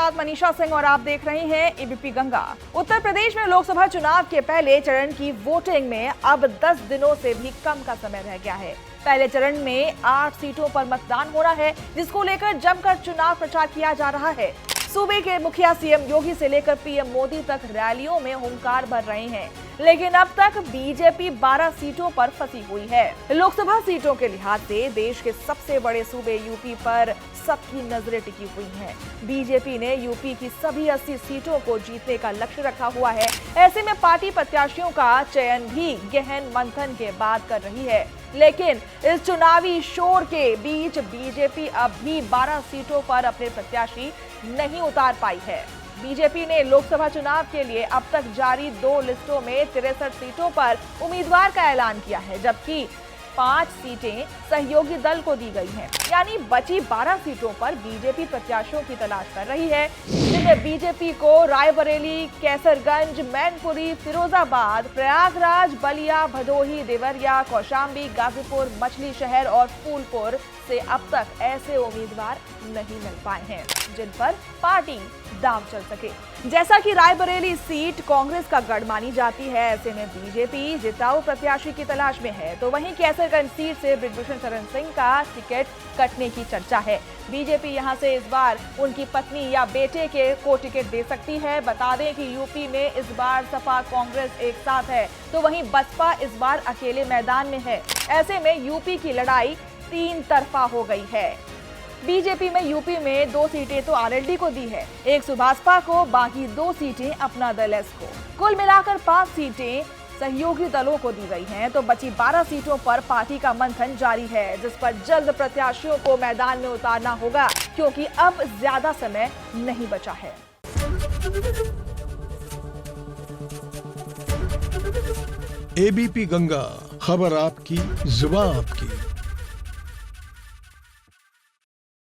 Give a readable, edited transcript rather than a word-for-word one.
साथ मनीषा सिंह और आप देख रहे हैं एबीपी गंगा। उत्तर प्रदेश में लोकसभा चुनाव के पहले चरण की वोटिंग में अब 10 दिनों से भी कम का समय रह गया है। पहले चरण में 8 सीटों पर मतदान हो रहा है, जिसको लेकर जमकर चुनाव प्रचार किया जा रहा है। सूबे के मुखिया सीएम योगी से लेकर पीएम मोदी तक रैलियों में हुंकार भर रहे हैं, लेकिन अब तक बीजेपी 12 सीटों पर फंसी हुई है। लोकसभा सीटों के लिहाज से देश के सबसे बड़े सूबे यूपी पर सबकी नजरें टिकी हुई हैं। बीजेपी ने यूपी की सभी 80 सीटों को जीतने का लक्ष्य रखा हुआ है। ऐसे में पार्टी प्रत्याशियों का चयन भी गहन मंथन के बाद कर रही है, लेकिन इस चुनावी शोर के बीच बीजेपी अब भी 12 सीटों पर अपने प्रत्याशी नहीं उतार पाई है। बीजेपी ने लोकसभा चुनाव के लिए अब तक जारी 2 लिस्टों में 63 सीटों पर उम्मीदवार का ऐलान किया है, जबकि 5 सीटें सहयोगी दल को दी गई हैं। यानी बची 12 सीटों पर बीजेपी प्रत्याशियों की तलाश कर रही है, जिनमें बीजेपी को रायबरेली, कैसरगंज, मैनपुरी, फिरोजाबाद, प्रयागराज, बलिया, भदोही, देवरिया, कौशाम्बी, गाजीपुर, मछली शहर और फूलपुर से अब तक ऐसे उम्मीदवार नहीं मिल पाए हैं जिन पर पार्टी दांव चल सके। जैसा कि रायबरेली सीट कांग्रेस का गढ़ मानी जाती है, ऐसे में बीजेपी जिताऊ प्रत्याशी की तलाश में है, तो वहीं कैसरगंज सीट से बृजभूषण शरण सिंह का टिकट कटने की चर्चा है। बीजेपी यहां से इस बार उनकी पत्नी या बेटे को टिकट दे सकती है। बता दें कि यूपी में इस बार सपा कांग्रेस एक साथ है, तो वहीं बसपा इस बार अकेले मैदान में है। ऐसे में यूपी की लड़ाई 3 तरफा हो गई है। बीजेपी में यूपी में 2 सीटें तो आरएलडी को दी है, एक सुभाषपा को, बाकी 2 सीटें अपना दल एस को। कुल मिलाकर 5 सीटें सहयोगी दलों को दी गई हैं, तो बची 12 सीटों पर पार्टी का मंथन जारी है, जिस पर जल्द प्रत्याशियों को मैदान में उतारना होगा, क्योंकि अब ज्यादा समय नहीं बचा है। एबीपी गंगा, खबर आपकी, जुबान आपकी।